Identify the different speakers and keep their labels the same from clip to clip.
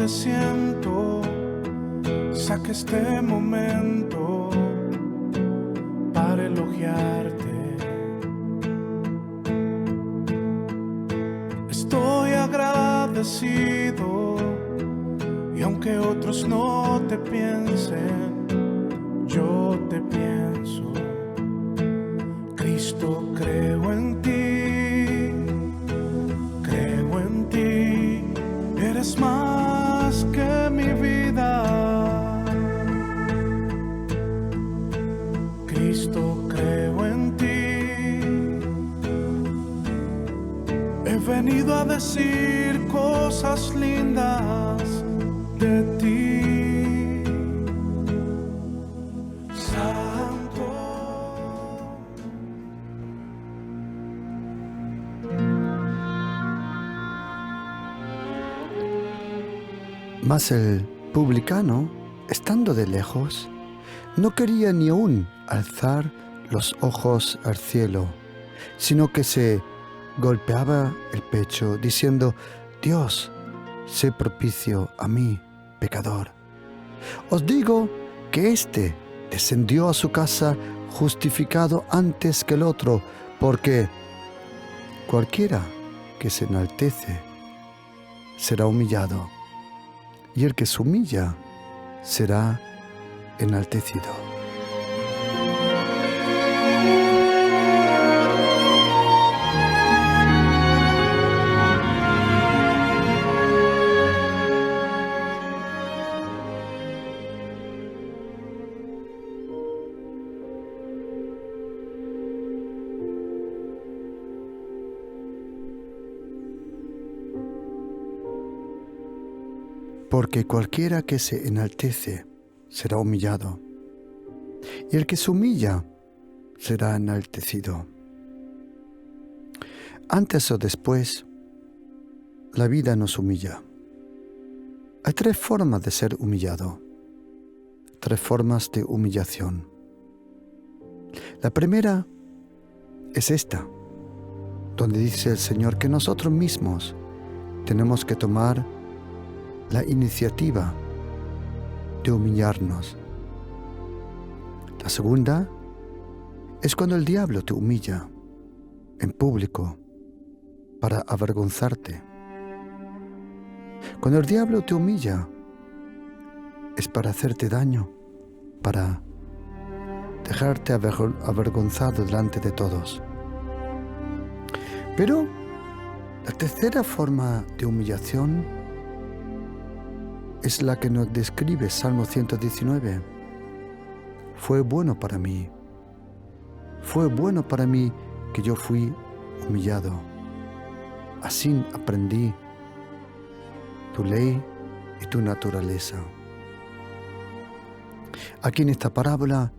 Speaker 1: te siento, saque este momento para elogiarte. Estoy agradecido y aunque otros no te piensen, yo te pienso. Cristo, creo en ti, eres más que mi vida. Cristo, creo en ti, he venido a decir cosas lindas de ti.
Speaker 2: Mas el publicano, estando de lejos, no quería ni aún alzar los ojos al cielo, sino que se golpeaba el pecho, diciendo: Dios, sé propicio a mí, pecador. Os digo que éste descendió a su casa justificado antes que el otro, porque cualquiera que se enaltece será humillado, y el que se humilla será enaltecido. Porque cualquiera que se enaltece será humillado, y el que se humilla será enaltecido. Antes o después, la vida nos humilla. Hay tres formas de ser humillado, tres formas de humillación. La primera es esta, donde dice el Señor que nosotros mismos tenemos que tomar la iniciativa de humillarnos. La segunda es cuando el diablo te humilla en público para avergonzarte. Cuando el diablo te humilla es para hacerte daño, para dejarte avergonzado delante de todos. Pero la tercera forma de humillación es la que nos describe Salmo 119. Fue bueno para mí que yo fui humillado. Así aprendí tu ley y tu naturaleza. Aquí en esta parábola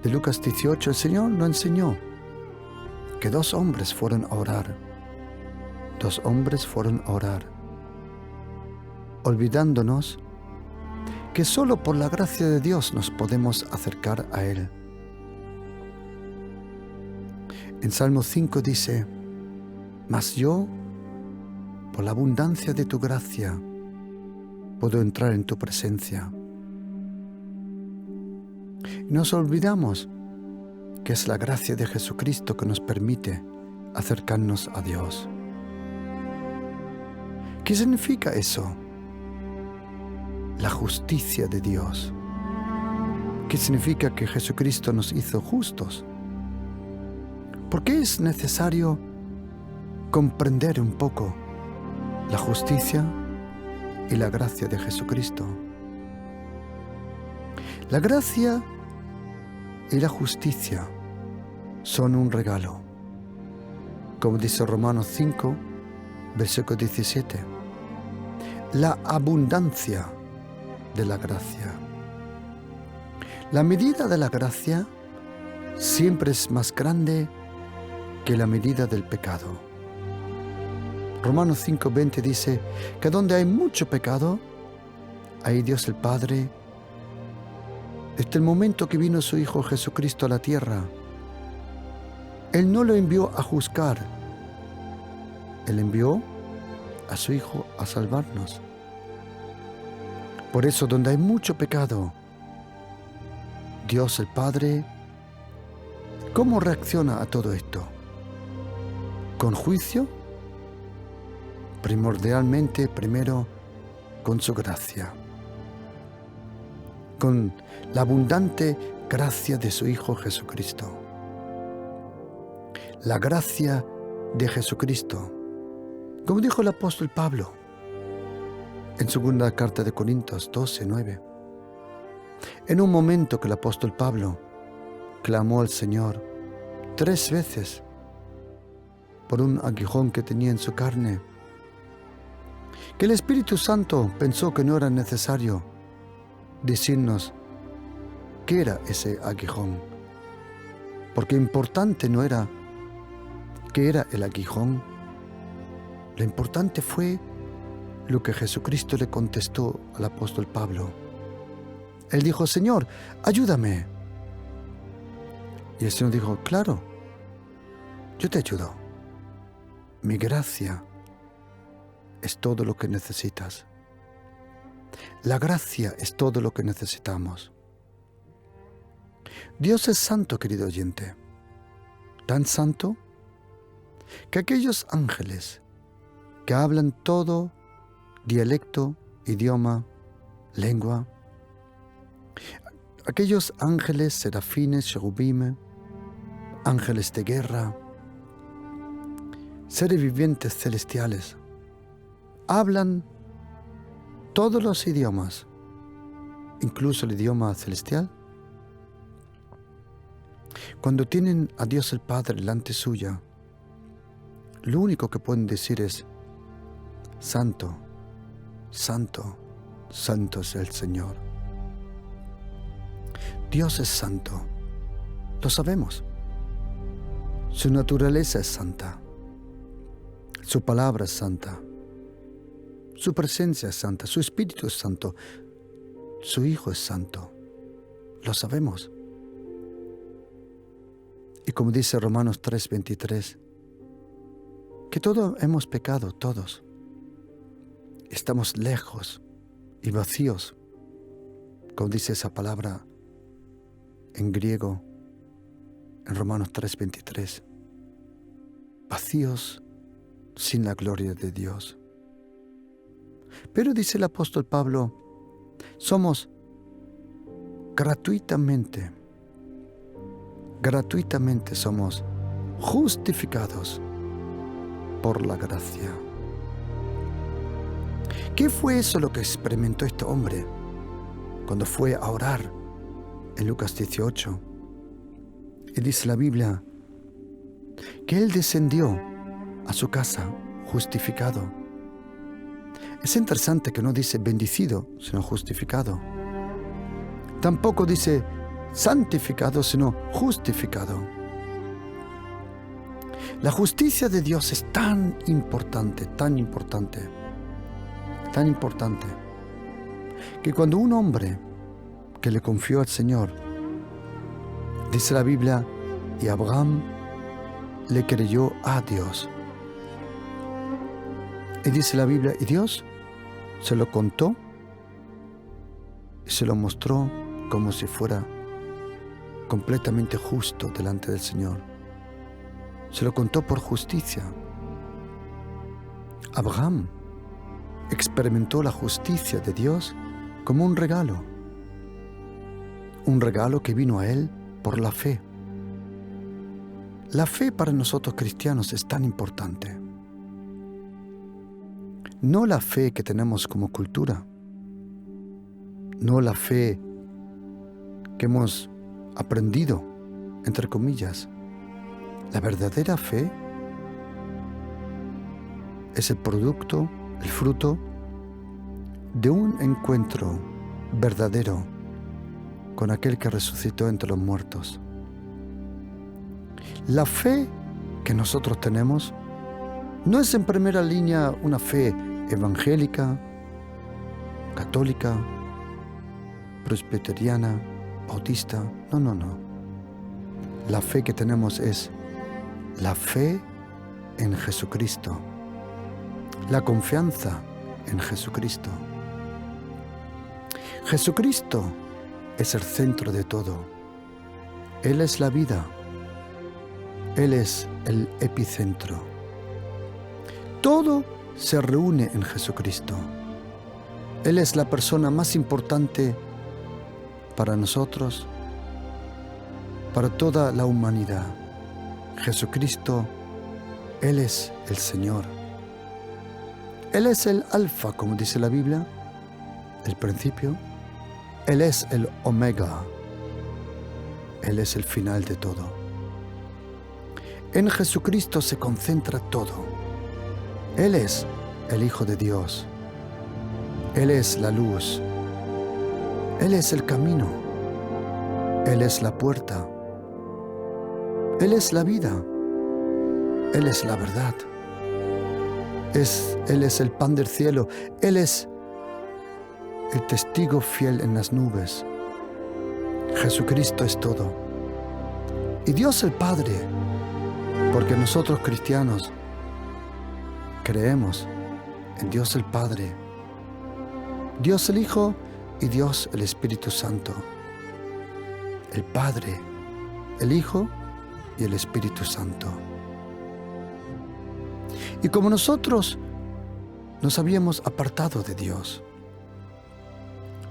Speaker 2: de Lucas 18, el Señor nos enseñó que dos hombres fueron a orar, olvidándonos que solo por la gracia de Dios nos podemos acercar a Él. En Salmo 5 dice: Mas yo, por la abundancia de tu gracia, puedo entrar en tu presencia. Y nos olvidamos que es la gracia de Jesucristo que nos permite acercarnos a Dios. ¿Qué significa eso? La justicia de Dios. ¿Qué significa que Jesucristo nos hizo justos? ¿Por qué es necesario comprender un poco la justicia y la gracia de Jesucristo? La gracia y la justicia son un regalo, como dice Romanos 5, versículo 17. La abundancia de la gracia. La medida de la gracia siempre es más grande que la medida del pecado. Romanos 5:20 dice que donde hay mucho pecado, ahí Dios el Padre, desde el momento que vino su Hijo Jesucristo a la tierra, Él no lo envió a juzgar, Él envió a su Hijo a salvarnos. Por eso, donde hay mucho pecado, Dios el Padre, ¿cómo reacciona a todo esto? ¿Con juicio? Primordialmente, primero, con su gracia. Con la abundante gracia de su Hijo Jesucristo. La gracia de Jesucristo. Como dijo el apóstol Pablo en segunda carta de Corintios 12:9. En un momento que el apóstol Pablo clamó al Señor 3 veces por un aguijón que tenía en su carne, que el Espíritu Santo pensó que no era necesario decirnos qué era ese aguijón, porque importante no era qué era el aguijón, lo importante fue lo que Jesucristo le contestó al apóstol Pablo. Él dijo: Señor, ayúdame. Y el Señor dijo: claro, yo te ayudo. Mi gracia es todo lo que necesitas. La gracia es todo lo que necesitamos. Dios es santo, querido oyente. Tan santo que aquellos ángeles que hablan todo dialecto, idioma, lengua, aquellos ángeles, serafines, cherubim, ángeles de guerra, seres vivientes celestiales, hablan todos los idiomas, incluso el idioma celestial. Cuando tienen a Dios el Padre delante suya, lo único que pueden decir es: Santo, Santo, Santo es el Señor. Dios es santo, lo sabemos. Su naturaleza es santa, su palabra es santa, su presencia es santa, su Espíritu es santo, su Hijo es santo, lo sabemos. Y como dice Romanos 3:23, que todos hemos pecado, todos. Estamos lejos y vacíos, como dice esa palabra en griego, en Romanos 3:23. Vacíos sin la gloria de Dios. Pero dice el apóstol Pablo, somos gratuitamente somos justificados por la gracia. ¿Qué fue eso lo que experimentó este hombre cuando fue a orar en Lucas 18? Y dice la Biblia que él descendió a su casa justificado. Es interesante que no dice bendecido, sino justificado. Tampoco dice santificado, sino justificado. La justicia de Dios es tan importante, que cuando un hombre que le confió al Señor, dice la Biblia, y Abraham le creyó a Dios. Y dice la Biblia, y Dios se lo contó y se lo mostró como si fuera completamente justo delante del Señor. Se lo contó por justicia. Abraham experimentó la justicia de Dios como un regalo que vino a él por la fe. La fe para nosotros cristianos es tan importante. No la fe que tenemos como cultura, no la fe que hemos aprendido, entre comillas. La verdadera fe es el producto, el fruto de un encuentro verdadero con aquel que resucitó entre los muertos. La fe que nosotros tenemos no es en primera línea una fe evangélica, católica, presbiteriana, bautista. No. La fe que tenemos es la fe en Jesucristo, la confianza en Jesucristo. Jesucristo es el centro de todo. Él es la vida. Él es el epicentro. Todo se reúne en Jesucristo. Él es la persona más importante para nosotros, para toda la humanidad. Jesucristo, Él es el Señor. Él es el Alfa, como dice la Biblia, el principio. Él es el Omega. Él es el final de todo. En Jesucristo se concentra todo. Él es el Hijo de Dios. Él es la luz. Él es el camino. Él es la puerta. Él es la vida. Él es la verdad. Él es el pan del cielo. Él es el testigo fiel en las nubes. Jesucristo es todo. Y Dios el Padre, porque nosotros cristianos creemos en Dios el Padre, Dios el Hijo y Dios el Espíritu Santo. El Padre, el Hijo y el Espíritu Santo. Y como nosotros nos habíamos apartado de Dios,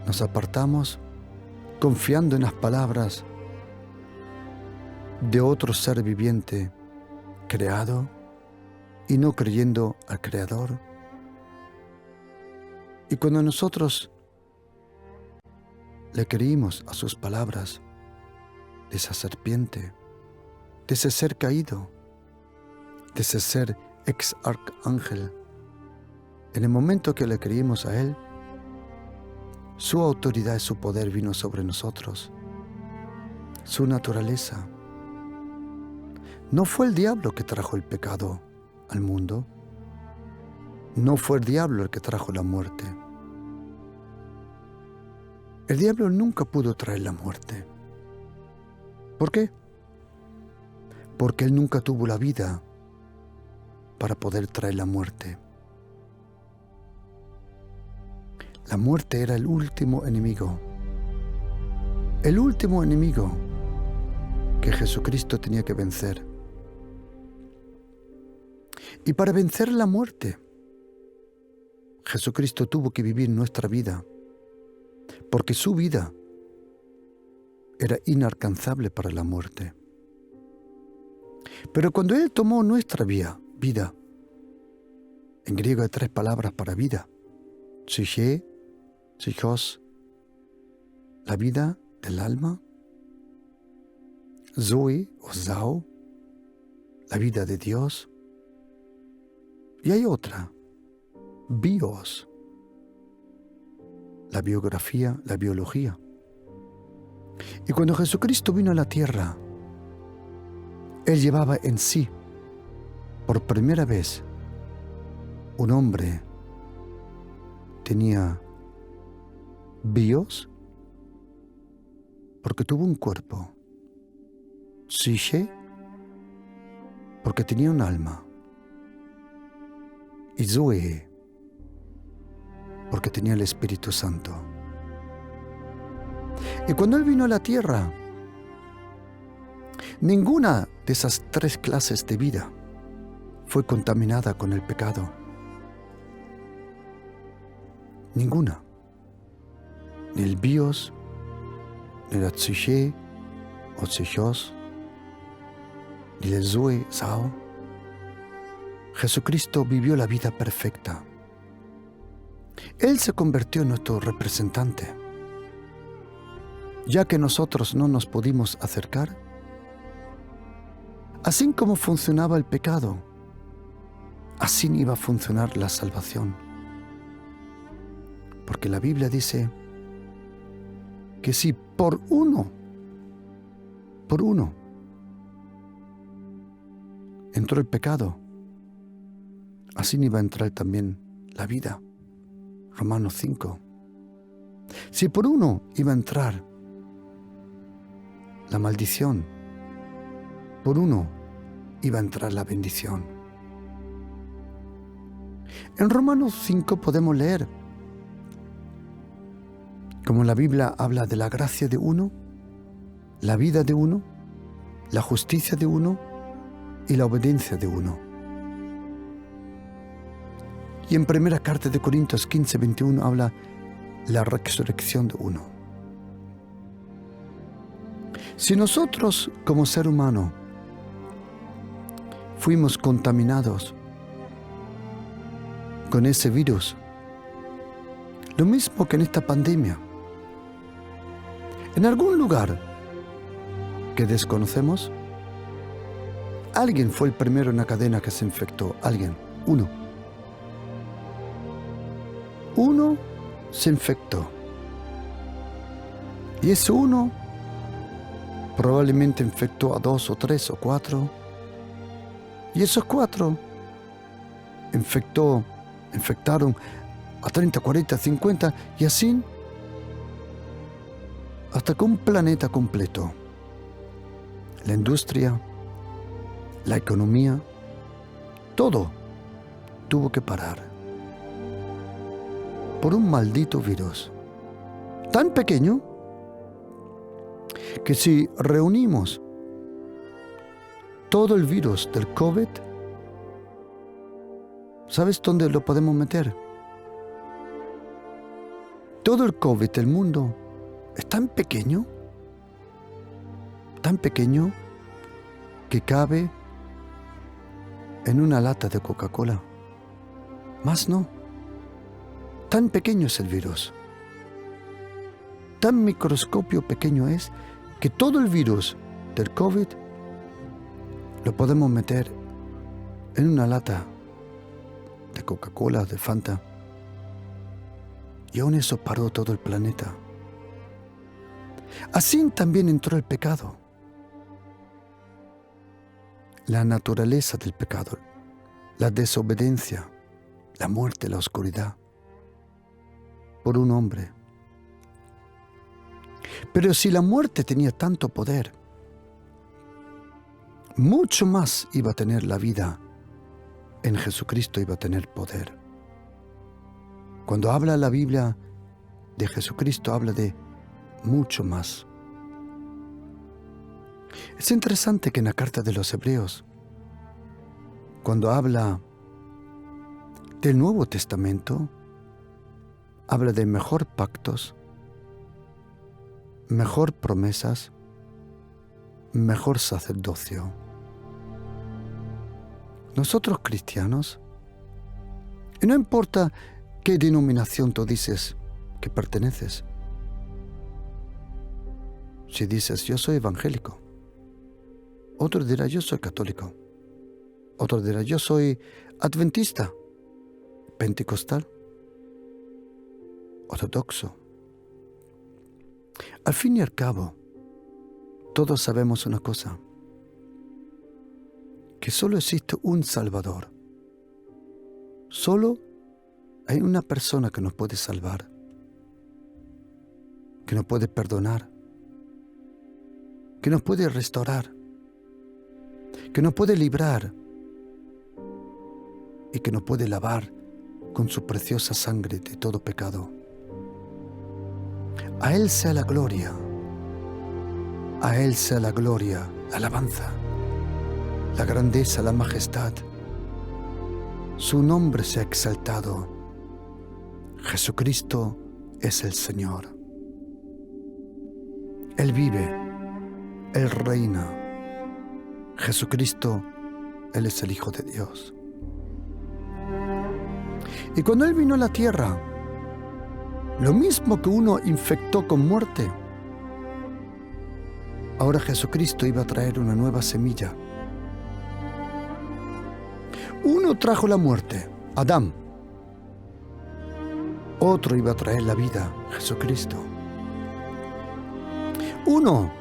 Speaker 2: nos apartamos confiando en las palabras de otro ser viviente creado y no creyendo al Creador. Y cuando nosotros le creímos a sus palabras de esa serpiente, de ese ser caído, de ese ser ex arcángel, en el momento que le creímos a Él, su autoridad y su poder vino sobre nosotros, su naturaleza. No fue el diablo que trajo el pecado al mundo, no fue el diablo el que trajo la muerte. El diablo nunca pudo traer la muerte. ¿Por qué? Porque él nunca tuvo la vida para poder traer la muerte. La muerte era el último enemigo que Jesucristo tenía que vencer. Y para vencer la muerte, Jesucristo tuvo que vivir nuestra vida, porque su vida era inalcanzable para la muerte. Pero cuando Él tomó nuestra vida, en griego hay 3 palabras para vida: psyche, psychos, la vida del alma; zoe o zao, la vida de Dios; y hay otra, bios, la biografía, la biología. Y cuando Jesucristo vino a la tierra, Él llevaba en sí, por primera vez, un hombre tenía bios, porque tuvo un cuerpo; psyche, porque tenía un alma; y zoe, porque tenía el Espíritu Santo. Y cuando Él vino a la tierra, ninguna de esas 3 clases de vida fue contaminada con el pecado. Ninguna. Ni el bios, ni la psyche o psychos, ni el zoe, zao. Jesucristo vivió la vida perfecta. Él se convirtió en nuestro representante. Ya que nosotros no nos pudimos acercar, así como funcionaba el pecado, así iba a funcionar la salvación. Porque la Biblia dice que si por uno entró el pecado, así iba a entrar también la vida. Romanos 5. Si por uno iba a entrar la maldición, por uno iba a entrar la bendición. En Romanos 5 podemos leer Como la Biblia habla de la gracia de uno, la vida de uno, la justicia de uno y la obediencia de uno. Y en primera carta de Corintios 15:21 habla la resurrección de uno. Si nosotros como ser humano fuimos contaminados con ese virus, lo mismo que en esta pandemia, en algún lugar que desconocemos, alguien fue el primero en la cadena que se infectó. Alguien, uno. Uno se infectó. Y ese uno probablemente infectó a 2 o 3 o 4. Y esos 4 infectaron a 30, 40, 50 y así hasta que un planeta completo, la industria, la economía, todo tuvo que parar por un maldito virus tan pequeño que si reunimos todo el virus del COVID, ¿sabes dónde lo podemos meter? Todo el COVID del mundo es tan pequeño que cabe en una lata de Coca-Cola. Más no. Tan pequeño es el virus. Tan microscopio pequeño es que todo el virus del COVID lo podemos meter en una lata de Coca-Cola, de Fanta. Y aún eso paró todo el planeta. Así también entró el pecado. La naturaleza del pecado, la desobediencia, la muerte, la oscuridad, por un hombre. Pero si la muerte tenía tanto poder, mucho más iba a tener la vida. En Jesucristo iba a tener poder. Cuando habla la Biblia de Jesucristo, habla de mucho más. Es interesante que en la carta de los Hebreos, cuando habla del Nuevo Testamento, habla de mejor pactos, mejor promesas, mejor sacerdocio. Nosotros cristianos, y no importa qué denominación tú dices que perteneces, si dices yo soy evangélico, otro dirá yo soy católico, otro dirá yo soy adventista, pentecostal, ortodoxo. Al fin y al cabo, todos sabemos una cosa, que solo existe un Salvador. Solo hay una persona que nos puede salvar, que nos puede perdonar, que nos puede restaurar, que nos puede librar y que nos puede lavar con su preciosa sangre de todo pecado. A Él sea la gloria, a Él sea la gloria, la alabanza, la grandeza, la majestad. Su nombre sea exaltado. Jesucristo es el Señor. Él vive, Él reina. Jesucristo, Él es el Hijo de Dios. Y cuando Él vino a la tierra, lo mismo que uno infectó con muerte, ahora Jesucristo iba a traer una nueva semilla. Uno trajo la muerte, Adán. Otro iba a traer la vida, Jesucristo. Uno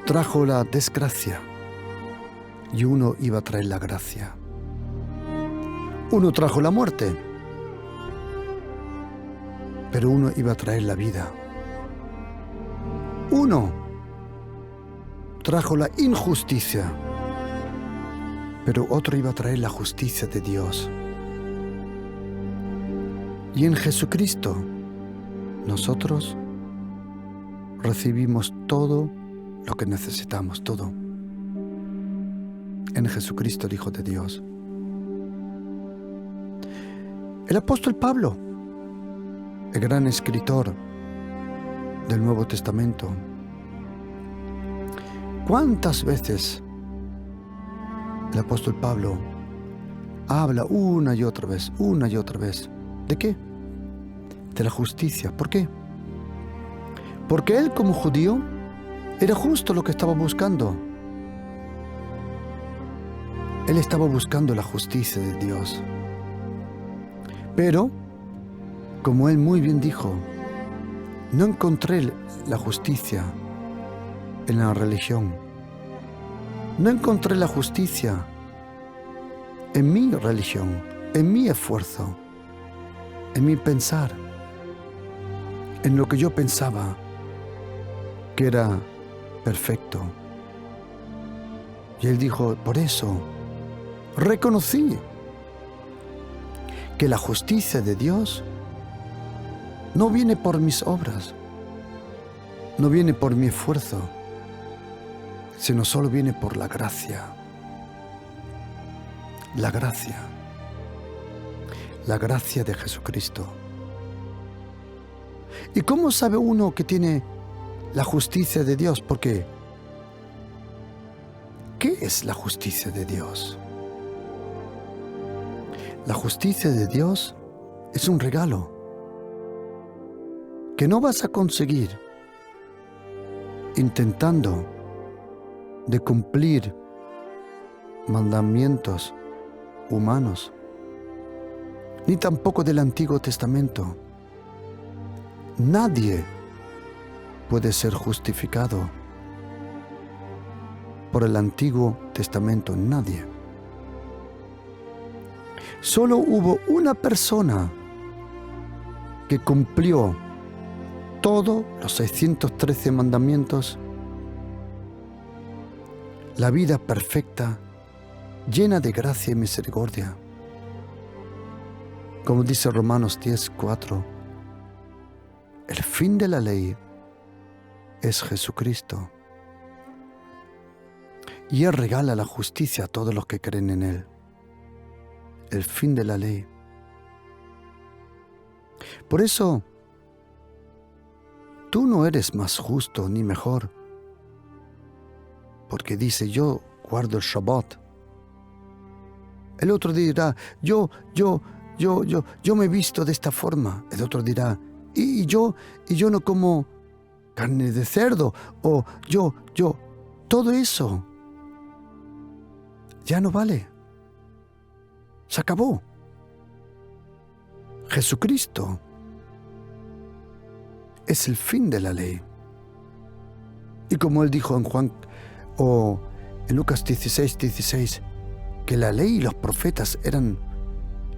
Speaker 2: trajo la desgracia y uno iba a traer la gracia. Uno trajo la muerte, pero uno iba a traer la vida. Uno trajo la injusticia, pero otro iba a traer la justicia de Dios. Y en Jesucristo nosotros recibimos todo lo que necesitamos, todo. En Jesucristo, el Hijo de Dios. El apóstol Pablo, el gran escritor del Nuevo Testamento, ¿cuántas veces el apóstol Pablo habla una y otra vez? ¿De qué? De la justicia. ¿Por qué? Porque él, como judío, era justo lo que estaba buscando. Él estaba buscando la justicia de Dios. Pero, como él muy bien dijo, no encontré la justicia en la religión. No encontré la justicia en mi religión, en mi esfuerzo, en mi pensar, en lo que yo pensaba que era perfecto. Y él dijo, por eso reconocí que la justicia de Dios no viene por mis obras, no viene por mi esfuerzo, sino solo viene por la gracia. La gracia de Jesucristo. ¿Y cómo sabe uno que tiene la justicia de Dios? Porque, ¿qué es la justicia de Dios? La justicia de Dios es un regalo que no vas a conseguir intentando de cumplir mandamientos humanos, ni tampoco del Antiguo Testamento. Nadie puede ser justificado por el Antiguo Testamento, nadie. Solo hubo una persona que cumplió todos los 613 mandamientos, la vida perfecta, llena de gracia y misericordia. Como dice Romanos 10:4, el fin de la ley es Jesucristo. Y Él regala la justicia a todos los que creen en Él. El fin de la ley. Por eso, tú no eres más justo ni mejor, porque dice, yo guardo el Shabbat. El otro dirá, yo me he visto de esta forma. El otro dirá, y yo no como carne de cerdo, o yo, todo eso ya no vale. Se acabó. Jesucristo es el fin de la ley. Y como Él dijo en Juan o en Lucas 16:16, que la ley y los profetas eran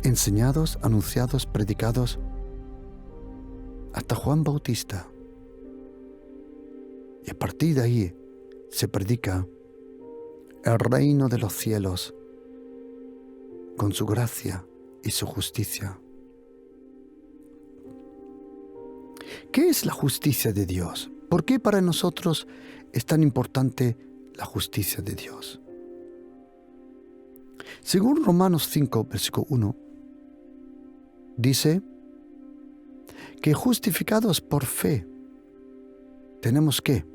Speaker 2: enseñados, anunciados, predicados hasta Juan Bautista. Y a partir de ahí se predica el reino de los cielos con su gracia y su justicia. ¿Qué es la justicia de Dios? ¿Por qué para nosotros es tan importante la justicia de Dios? Según Romanos 5, versículo 1, dice que justificados por fe, tenemos ¿qué?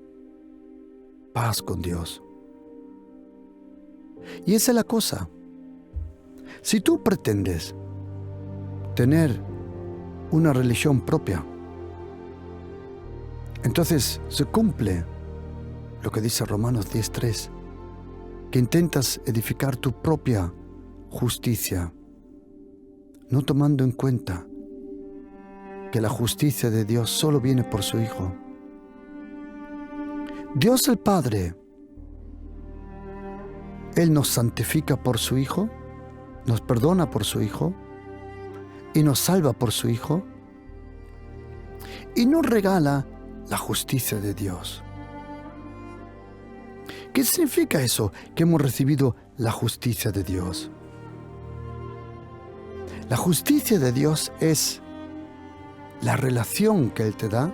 Speaker 2: Paz con Dios. Y esa es la cosa. Si tú pretendes tener una religión propia, entonces se cumple lo que dice Romanos 10:3, que intentas edificar tu propia justicia, no tomando en cuenta que la justicia de Dios solo viene por su Hijo. Dios el Padre, Él nos santifica por su Hijo, nos perdona por su Hijo y nos salva por su Hijo y nos regala la justicia de Dios. ¿Qué significa eso? Que hemos recibido la justicia de Dios. La justicia de Dios es la relación que Él te da,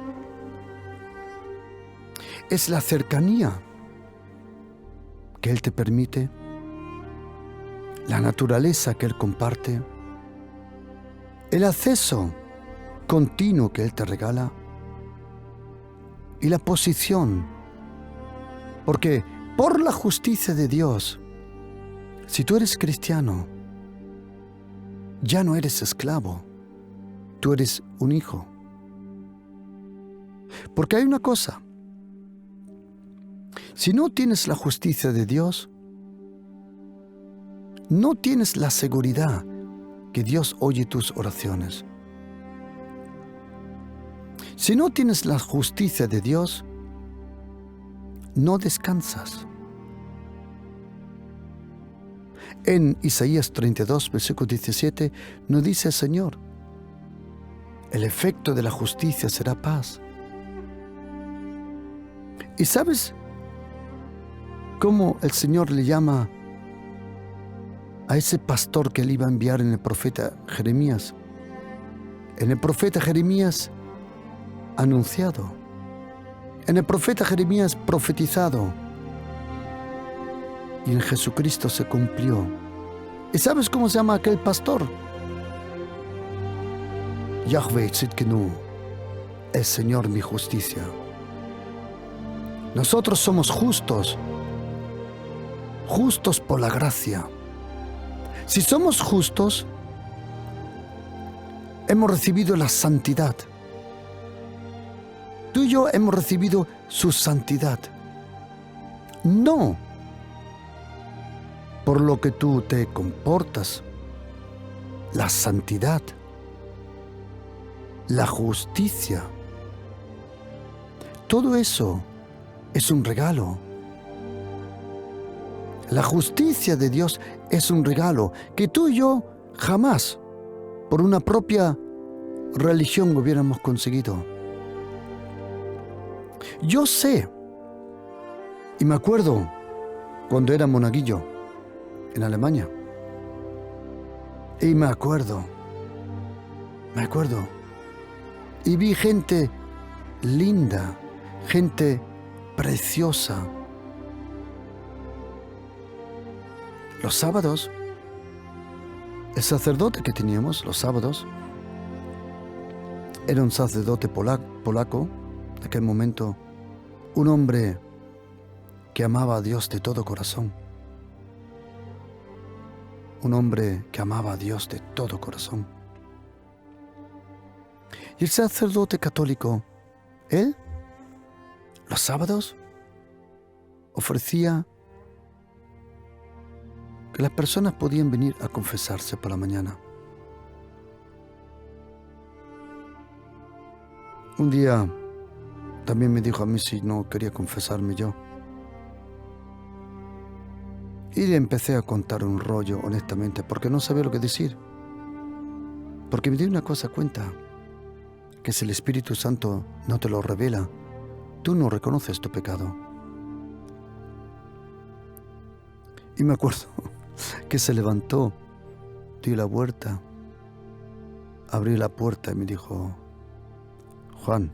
Speaker 2: es la cercanía que Él te permite, la naturaleza que Él comparte, el acceso continuo que Él te regala y la posición. Porque por la justicia de Dios, si tú eres cristiano, ya no eres esclavo, tú eres un hijo. Porque hay una cosa, si no tienes la justicia de Dios, no tienes la seguridad que Dios oye tus oraciones. Si no tienes la justicia de Dios, no descansas. En Isaías 32, versículo 17, nos dice el Señor, el efecto de la justicia será paz. ¿Y sabes cómo el Señor le llama a ese pastor que Él iba a enviar en el profeta Jeremías? En el profeta Jeremías anunciado, en el profeta Jeremías profetizado, y en Jesucristo se cumplió. ¿Y sabes cómo se llama aquel pastor? Yahweh Tzidkenu, el Señor mi justicia. Nosotros somos justos, justos por la gracia. Si somos justos, hemos recibido la santidad. Tú y yo hemos recibido su santidad. No por lo que tú te comportas, la santidad, la justicia. Todo eso es un regalo. La justicia de Dios es un regalo que tú y yo jamás, por una propia religión, hubiéramos conseguido. Yo sé, y me acuerdo cuando era monaguillo en Alemania, y me acuerdo, y vi gente linda, gente preciosa. Los sábados, el sacerdote que teníamos los sábados era un sacerdote polaco, en aquel momento, un hombre que amaba a Dios de todo corazón. Un hombre que amaba a Dios de todo corazón. Y el sacerdote católico, él, los sábados, ofrecía que las personas podían venir a confesarse por la mañana. Un día también me dijo a mí si no quería confesarme yo. Y le empecé a contar un rollo, honestamente, porque no sabía lo que decir. Porque me di una cosa cuenta, que si el Espíritu Santo no te lo revela, tú no reconoces tu pecado. Y me acuerdo que se levantó, dio la vuelta, abrió la puerta y me dijo, Juan,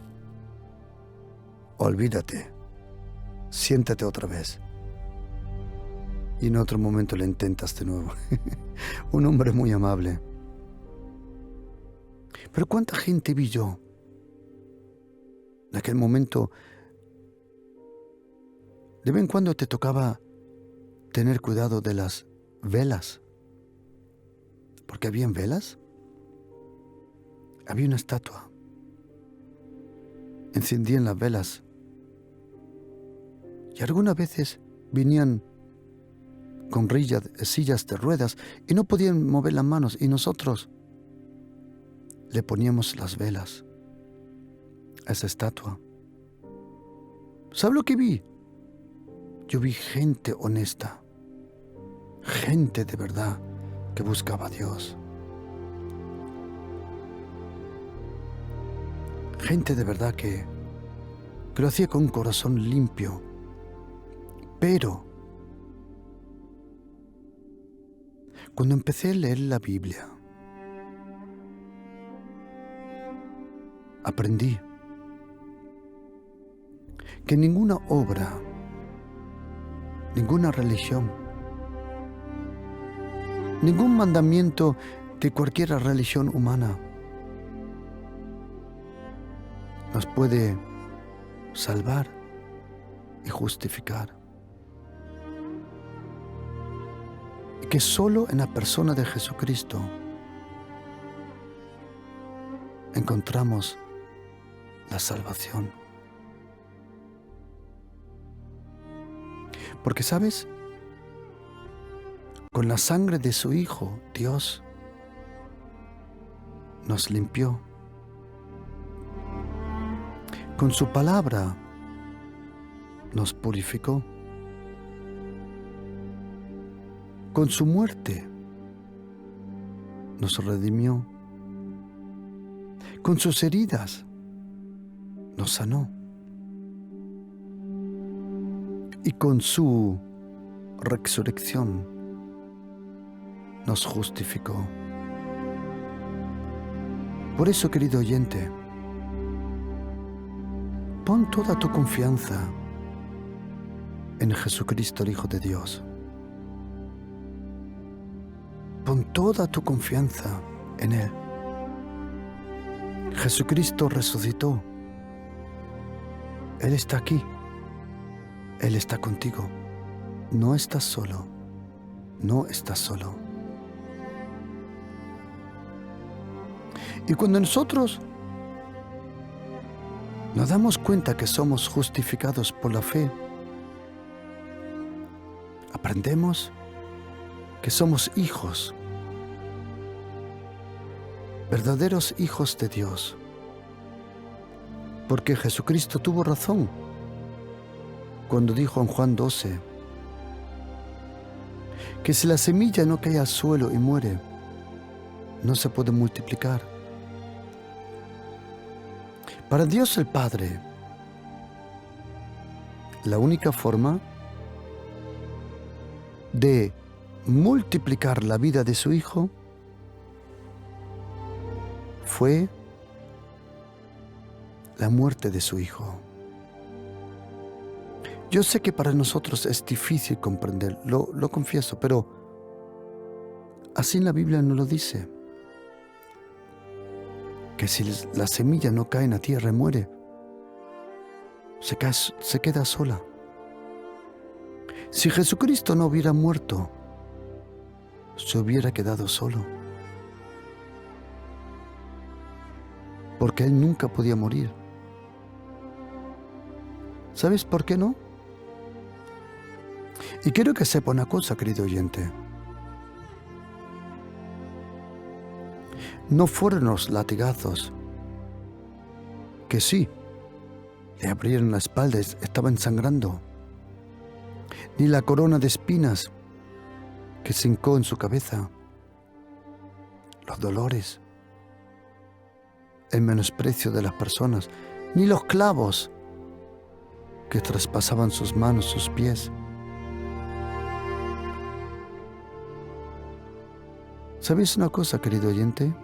Speaker 2: olvídate, siéntate otra vez. Y en otro momento le intentas de nuevo. Un hombre muy amable. Pero ¿cuánta gente vi yo? En aquel momento, de vez en cuando te tocaba tener cuidado de las velas. Porque habían velas. Había una estatua. Encendían las velas. Y algunas veces venían con sillas de ruedas y no podían mover las manos, y nosotros le poníamos las velas a esa estatua. ¿Sabe lo que vi? Yo vi gente honesta, gente de verdad que buscaba a Dios, gente de verdad que lo hacía con un corazón limpio. Pero cuando empecé a leer la Biblia, aprendí que ninguna obra, ninguna religión, ningún mandamiento de cualquier religión humana nos puede salvar y justificar. Y que solo en la persona de Jesucristo encontramos la salvación. Porque, ¿sabes? Con la sangre de su Hijo, Dios nos limpió. Con su palabra nos purificó. Con su muerte nos redimió. Con sus heridas nos sanó. Y con su resurrección nos justificó. Por eso, querido oyente, pon toda tu confianza en Jesucristo, el Hijo de Dios. Pon toda tu confianza en Él. Jesucristo resucitó. Él está aquí. Él está contigo. No estás solo. No estás solo. Y cuando nosotros nos damos cuenta que somos justificados por la fe, aprendemos que somos hijos, verdaderos hijos de Dios, porque Jesucristo tuvo razón cuando dijo en Juan 12 que si la semilla no cae al suelo y muere, no se puede multiplicar. Para Dios el Padre, la única forma de multiplicar la vida de su Hijo fue la muerte de su Hijo. Yo sé que para nosotros es difícil comprender, lo confieso, pero así la Biblia nos lo dice. Que si la semilla no cae en la tierra y muere, se queda sola. Si Jesucristo no hubiera muerto, se hubiera quedado solo. Porque Él nunca podía morir. ¿Sabes por qué no? Y quiero que sepa una cosa, querido oyente. No fueron los latigazos que sí, le abrieron la espalda, estaba sangrando, ni la corona de espinas que se hincó en su cabeza, los dolores, el menosprecio de las personas, ni los clavos que traspasaban sus manos, sus pies. ¿Sabéis una cosa, querido oyente?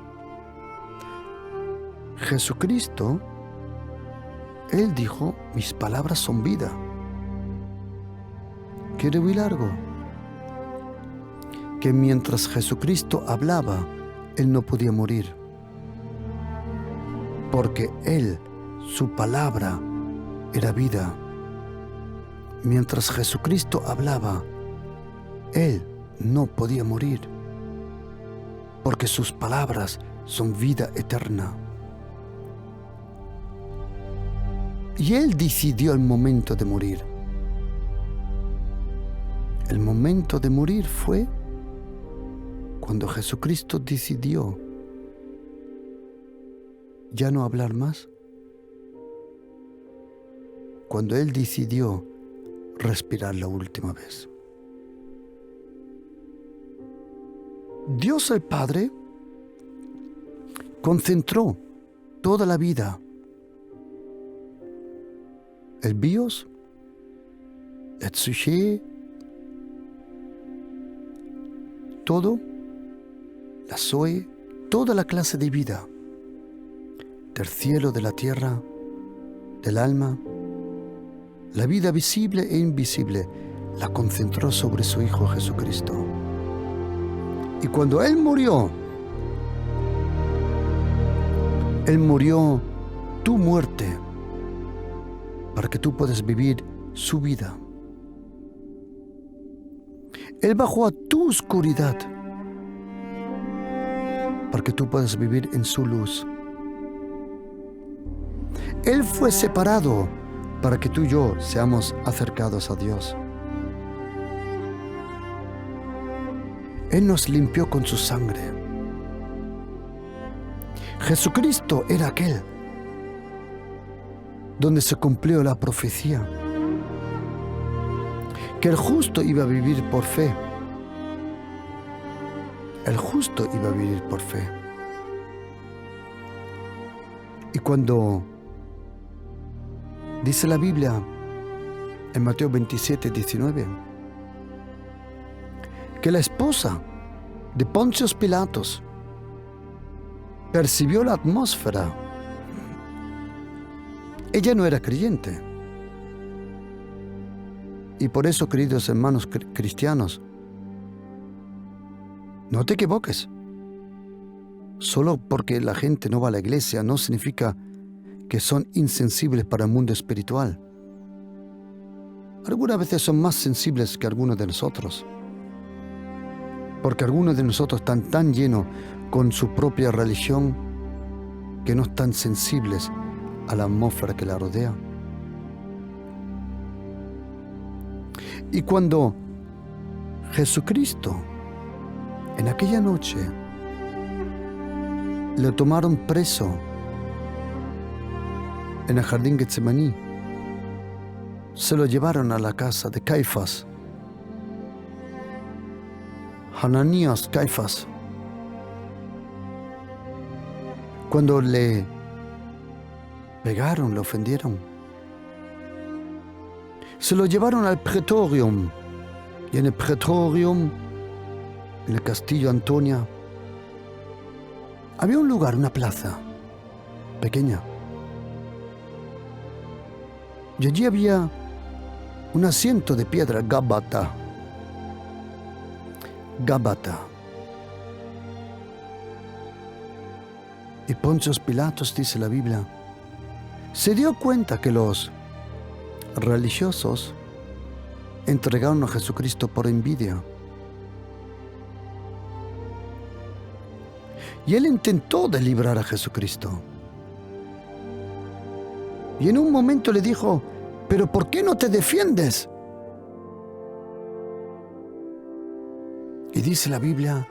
Speaker 2: Jesucristo, Él dijo, mis palabras son vida. ¿Quiere oír algo? Que mientras Jesucristo hablaba, Él no podía morir. Porque Él, su palabra, era vida. Mientras Jesucristo hablaba, Él no podía morir. Porque sus palabras son vida eterna. Y Él decidió el momento de morir. El momento de morir fue cuando Jesucristo decidió ya no hablar más. Cuando Él decidió respirar la última vez. Dios el Padre concentró toda la vida, el bios, el psyché, todo, la zoe, toda la clase de vida, del cielo, de la tierra, del alma, la vida visible e invisible, la concentró sobre su Hijo Jesucristo. Y cuando Él murió tu muerte para que tú puedas vivir su vida. Él bajó a tu oscuridad para que tú puedas vivir en su luz. Él fue separado para que tú y yo seamos acercados a Dios. Él nos limpió con su sangre. Jesucristo era aquel donde se cumplió la profecía, que el justo iba a vivir por fe. El justo iba a vivir por fe. Y cuando dice la Biblia en Mateo 27, 19, que la esposa de Poncio Pilatos percibió la atmósfera. Ella no era creyente. Y por eso, queridos hermanos cristianos, no te equivoques. Solo porque la gente no va a la iglesia no significa que son insensibles para el mundo espiritual. Algunas veces son más sensibles que algunos de nosotros, porque algunos de nosotros están tan llenos con su propia religión que no están sensibles a la atmósfera que la rodea. Y cuando Jesucristo, en aquella noche, le tomaron preso en el jardín Getsemaní, se lo llevaron a la casa de Caifás, Ananías, Caifás. Cuando le pegaron, le ofendieron, se lo llevaron al Pretorium, y en el Pretorium, en el Castillo Antonia, había un lugar, una plaza pequeña, y allí había un asiento de piedra, Gábata. Y Poncio Pilatos, dice la Biblia, se dio cuenta que los religiosos entregaron a Jesucristo por envidia. Y él intentó de librar a Jesucristo. Y en un momento le dijo, ¿pero por qué no te defiendes? Y dice la Biblia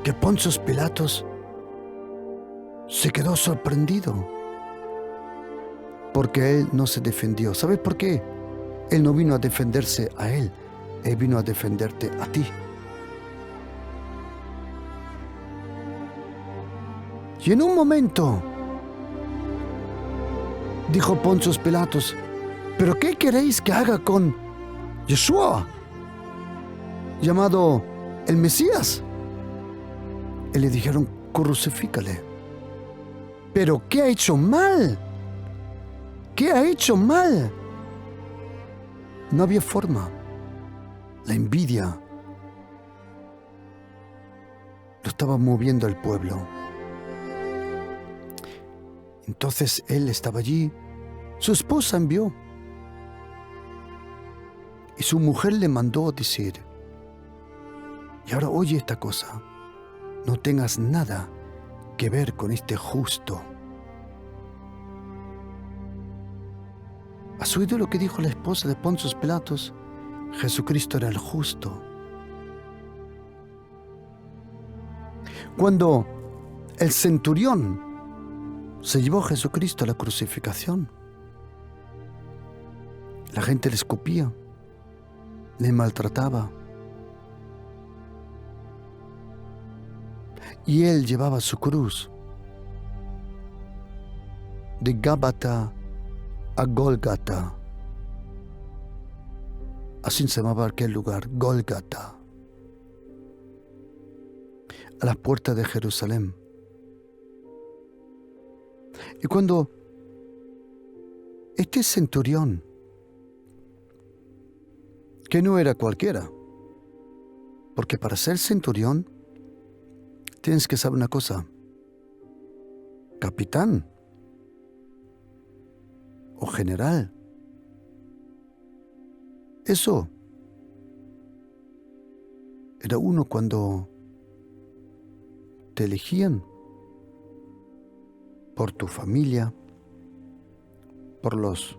Speaker 2: que Poncio Pilatos se quedó sorprendido porque él no se defendió. ¿Sabes por qué? Él no vino a defenderse a él, él vino a defenderte a ti. Y en un momento dijo Poncio Pilatos, ¿pero qué queréis que haga con Yeshua, llamado el Mesías? Y le dijeron, crucifícale. ¿Pero qué ha hecho mal? ¿Qué ha hecho mal? No había forma. La envidia lo estaba moviendo al pueblo. Entonces él estaba allí, su esposa envió, y su mujer le mandó decir, y ahora oye esta cosa, no tengas nada que ver con este justo. ¿Has oído lo que dijo la esposa de Poncio Pilatos? Jesucristo era el justo. Cuando el centurión se llevó a Jesucristo a la crucificación, la gente le escupía, le maltrataba, y él llevaba su cruz de Gábata a Gólgata. Así se llamaba aquel lugar, Gólgata, a las puertas de Jerusalén. Y cuando este centurión, que no era cualquiera, porque para ser centurión tienes que saber una cosa: capitán o general. Eso era uno cuando te elegían por tu familia, por los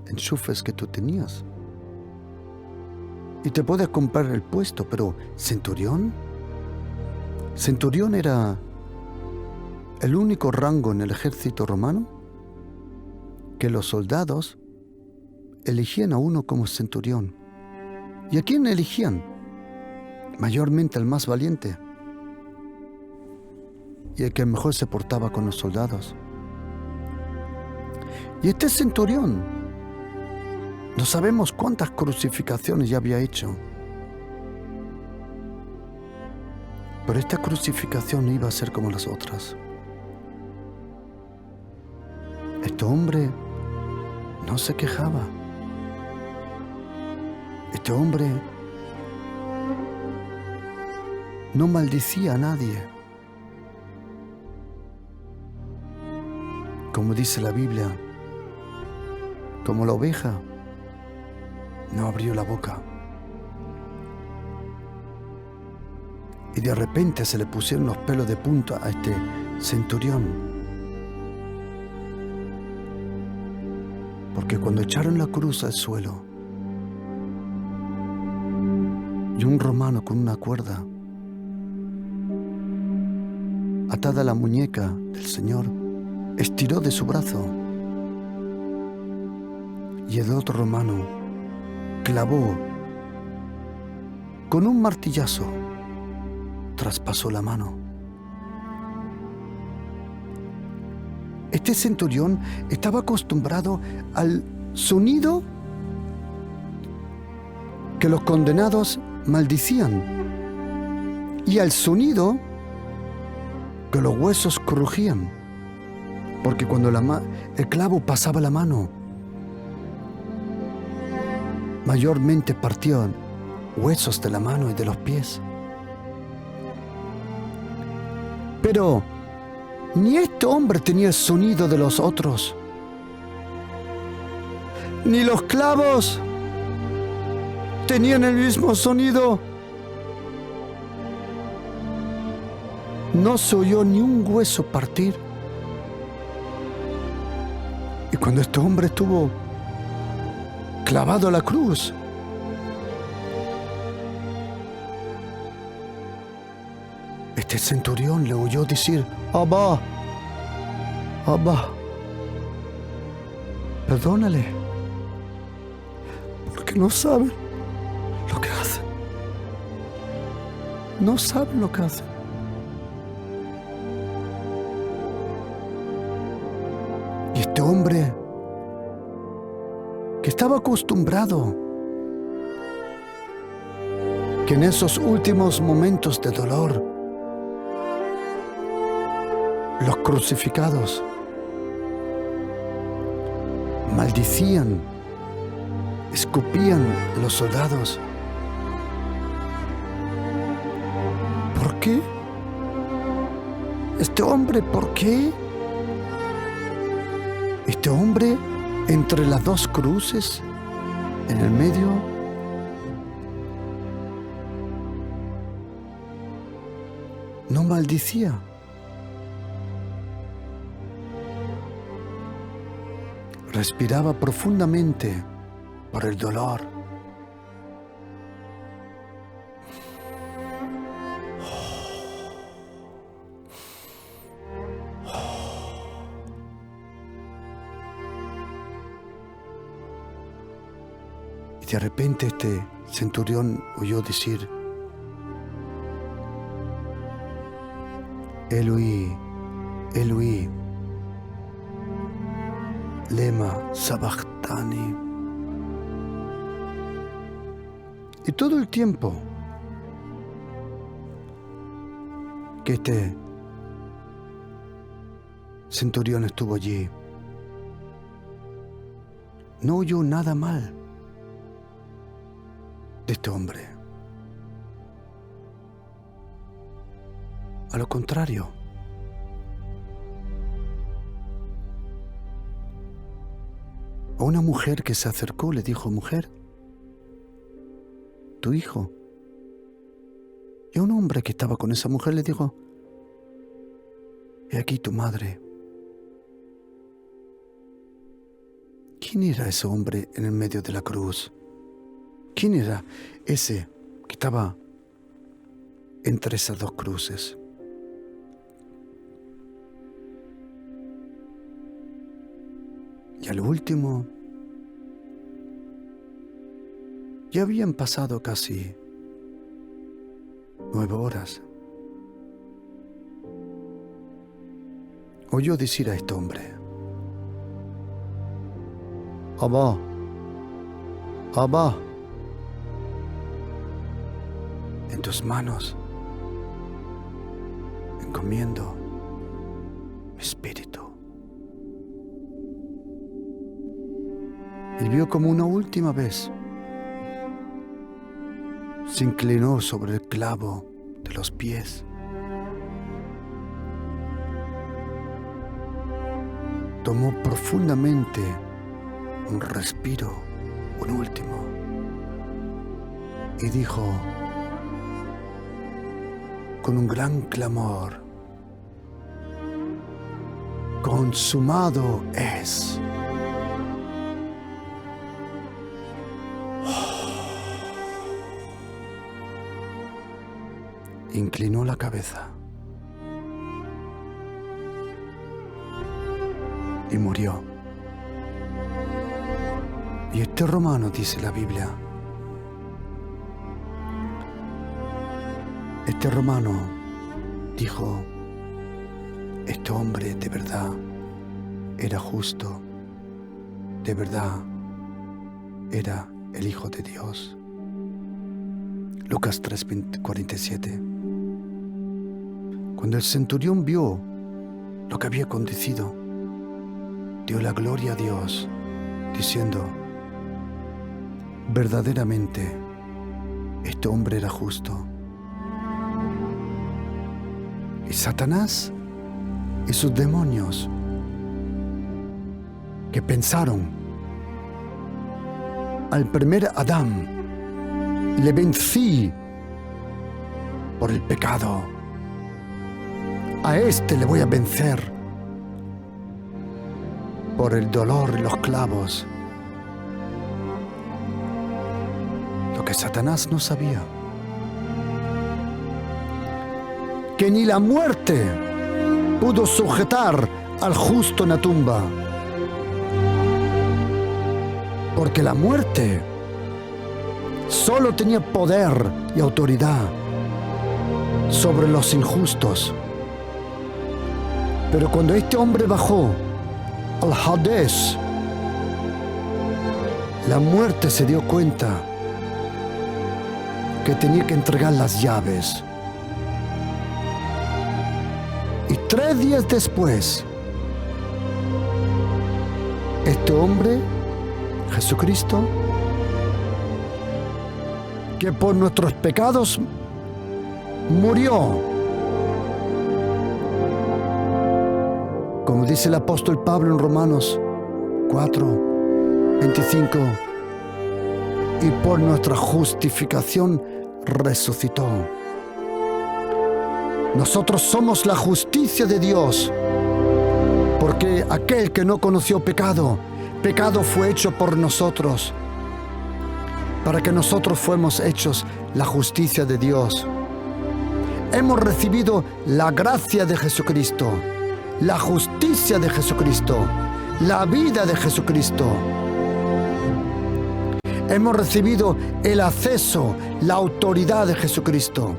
Speaker 2: enchufes que tú tenías. Y te podías comprar el puesto, pero centurión era el único rango en el ejército romano que los soldados elegían a uno como centurión. ¿Y a quién elegían? Mayormente al más valiente y el que mejor se portaba con los soldados. Y este centurión, no sabemos cuántas crucificaciones ya había hecho, pero esta crucificación iba a ser como las otras. Este hombre no se quejaba. Este hombre no maldecía a nadie. Como dice la Biblia, como la oveja, no abrió la boca. Y de repente se le pusieron los pelos de punta a este centurión. Porque cuando echaron la cruz al suelo y un romano con una cuerda atada a la muñeca del Señor estiró de su brazo, y el otro romano clavó con un martillazo, traspasó la mano. Este centurión estaba acostumbrado al sonido que los condenados maldicían y al sonido que los huesos crujían, porque cuando el clavo pasaba la mano, mayormente partían huesos de la mano y de los pies. Pero ni este hombre tenía el sonido de los otros, ni los clavos tenían el mismo sonido. No se oyó ni un hueso partir. Y cuando este hombre estuvo clavado a la cruz, este centurión le oyó decir: Abba, Abba, perdónale, porque no saben lo que hacen. No saben lo que hacen. Y este hombre, que estaba acostumbrado que en esos últimos momentos de dolor, los crucificados maldicían, escupían a los soldados. ¿Por qué? Este hombre, ¿por qué? Este hombre entre las dos cruces, en el medio, no maldicía. Respiraba profundamente por el dolor. Y de repente este centurión oyó decir: Eloi, Eloi, lema sabachthani. Y todo el tiempo que este centurión estuvo allí. No oyó nada mal de este hombre. A lo contrario, a una mujer que se acercó le dijo: mujer, tu hijo. Y a un hombre que estaba con esa mujer le dijo: he aquí tu madre. ¿Quién era ese hombre en el medio de la cruz? ¿Quién era ese que estaba entre esas dos cruces? Y al último, ya habían pasado casi 9 horas. Oyó decir a este hombre: Abba, Abba, en tus manos encomiendo mi espíritu. Y vio como una última vez se inclinó sobre el clavo de los pies. Tomó profundamente un respiro, un último, y dijo con un gran clamor: consumado es. Inclinó la cabeza y murió. Y este romano, dice la Biblia, este romano dijo: este hombre de verdad era justo, de verdad era el Hijo de Dios. Lucas 3:47. Cuando el centurión vio lo que había acontecido, dio la gloria a Dios, diciendo: verdaderamente, este hombre era justo. Y Satanás y sus demonios, que pensaron al primer Adán, le vencí por el pecado, a este le voy a vencer por el dolor y los clavos. Lo que Satanás no sabía, que ni la muerte pudo sujetar al justo en la tumba, porque la muerte solo tenía poder y autoridad sobre los injustos. Pero cuando este hombre bajó al Hades, la muerte se dio cuenta que tenía que entregar las llaves. Y 3 días después, este hombre, Jesucristo, que por nuestros pecados murió, como dice el apóstol Pablo en Romanos 4:25, y por nuestra justificación resucitó. Nosotros somos la justicia de Dios, porque aquel que no conoció pecado, pecado fue hecho por nosotros, para que nosotros fuéramos hechos la justicia de Dios. Hemos recibido la gracia de Jesucristo, la justicia de Jesucristo, la vida de Jesucristo. Hemos recibido el acceso, la autoridad de Jesucristo.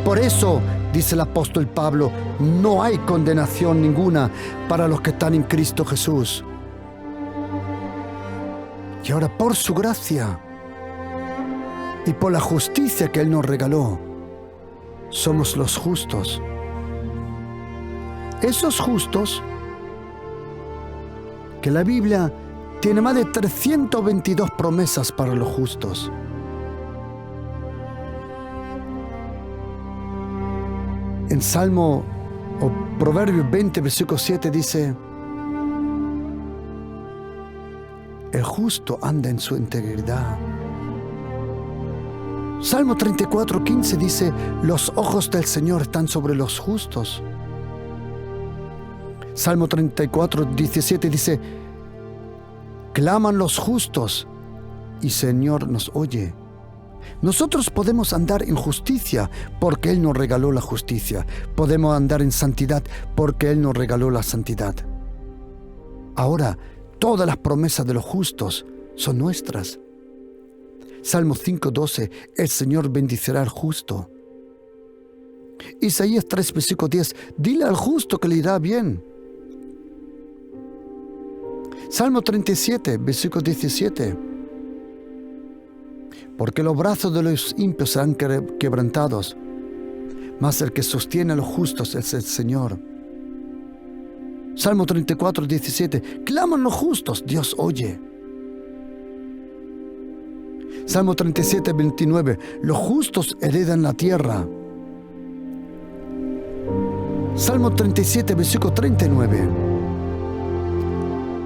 Speaker 2: Por eso, dice el apóstol Pablo, no hay condenación ninguna para los que están en Cristo Jesús. Y ahora, por su gracia y por la justicia que Él nos regaló, somos los justos. Esos justos, que la Biblia tiene más de 322 promesas para los justos. En Salmo o Proverbios 20, versículo 7 dice: el justo anda en su integridad. Salmo 34, 15 dice: los ojos del Señor están sobre los justos. Salmo 34, 17 dice: claman los justos y Señor nos oye. Nosotros podemos andar en justicia porque Él nos regaló la justicia. Podemos andar en santidad porque Él nos regaló la santidad. Ahora, todas las promesas de los justos son nuestras. Salmo 5:12, el Señor bendecirá al justo. Isaías 3, versículo 10, dile al justo que le irá bien. Salmo 37, versículo 17, porque los brazos de los impios serán quebrantados, mas el que sostiene a los justos es el Señor. Salmo 34, 17, claman los justos, Dios oye. Salmo 37, 29, los justos heredan la tierra. Salmo 37, versículo 39,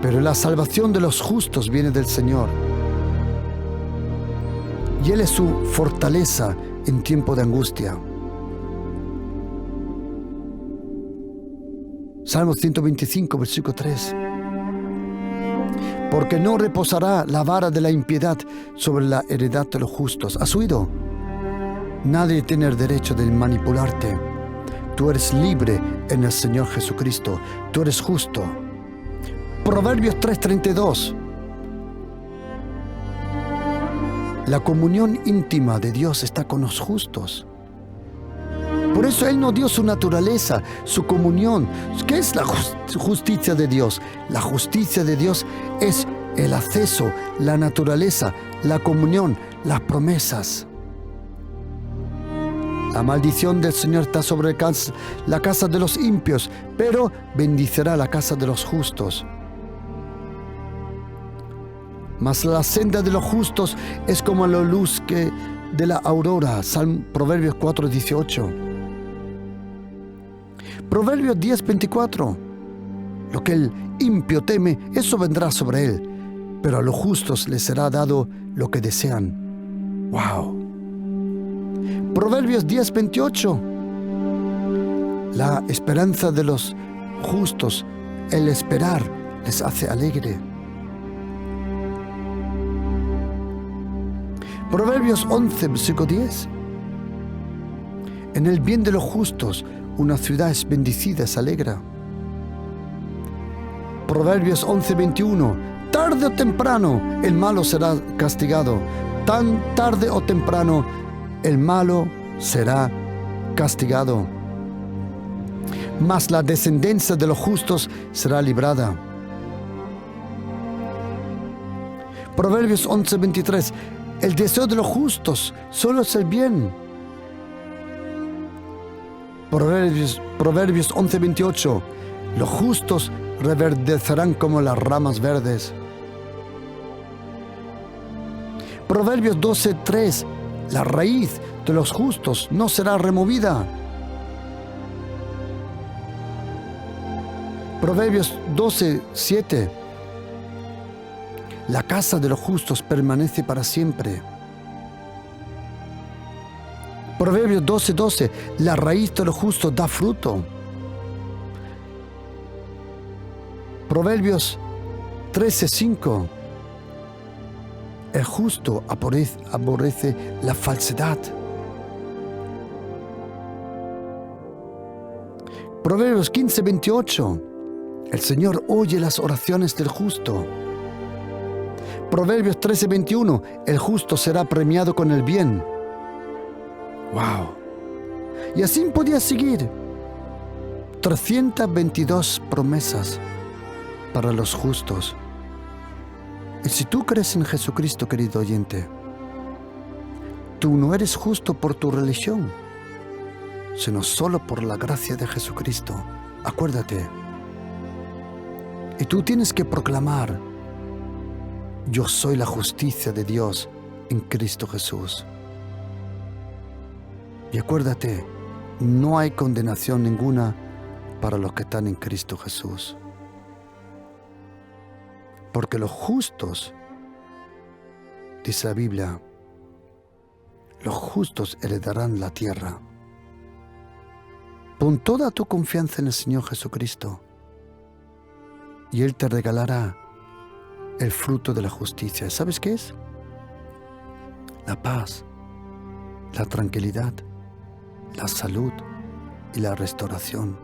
Speaker 2: pero la salvación de los justos viene del Señor, y Él es su fortaleza en tiempo de angustia. Salmo 125, versículo 3. Porque no reposará la vara de la impiedad sobre la heredad de los justos. ¿Has oído? Nadie tiene el derecho de manipularte. Tú eres libre en el Señor Jesucristo. Tú eres justo. Proverbios 3:32. La comunión íntima de Dios está con los justos. Por eso Él nos dio su naturaleza, su comunión. ¿Qué es la justicia de Dios? La justicia de Dios es el acceso, la naturaleza, la comunión, las promesas. La maldición del Señor está sobre la casa de los impios, pero bendicirá la casa de los justos. Mas la senda de los justos es como la luz de la aurora. Proverbios 4:18. Proverbios 10:24. Lo que el impío teme, eso vendrá sobre él, pero a los justos les será dado lo que desean. ¡Wow! Proverbios 10:28. La esperanza de los justos, el esperar, les hace alegre. Proverbios 11, versículo 10. En el bien de los justos, una ciudad es bendecida, se alegra. Proverbios 11, 21. Tarde o temprano, el malo será castigado. Tan tarde o temprano, el malo será castigado. Mas la descendencia de los justos será librada. Proverbios 11, 23. El deseo de los justos solo es el bien. Proverbios 11, 28. Los justos reverdecerán como las ramas verdes. Proverbios 12, 3. La raíz de los justos no será removida. Proverbios 12, 7. La casa de los justos permanece para siempre. Proverbios 12, 12. La raíz de los justos da fruto. Proverbios 13, 5. El justo aborrece la falsedad. Proverbios 15, 28. El Señor oye las oraciones del justo. Proverbios 13, 21. El justo será premiado con el bien. ¡Wow! Y así podía seguir. 322 promesas para los justos. Y si tú crees en Jesucristo, querido oyente, tú no eres justo por tu religión, sino solo por la gracia de Jesucristo. Acuérdate. Y tú tienes que proclamar: yo soy la justicia de Dios en Cristo Jesús. Y acuérdate, no hay condenación ninguna para los que están en Cristo Jesús. Porque los justos, dice la Biblia, los justos heredarán la tierra. Pon toda tu confianza en el Señor Jesucristo y Él te regalará el fruto de la justicia. ¿Sabes qué es? La paz, la tranquilidad, la salud y la restauración.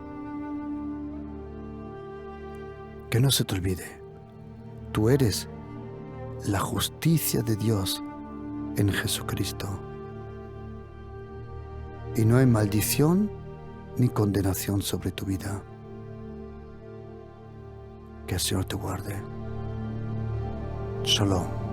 Speaker 2: Que no se te olvide, tú eres la justicia de Dios en Jesucristo. Y no hay maldición ni condenación sobre tu vida. Que el Señor te guarde. Shalom.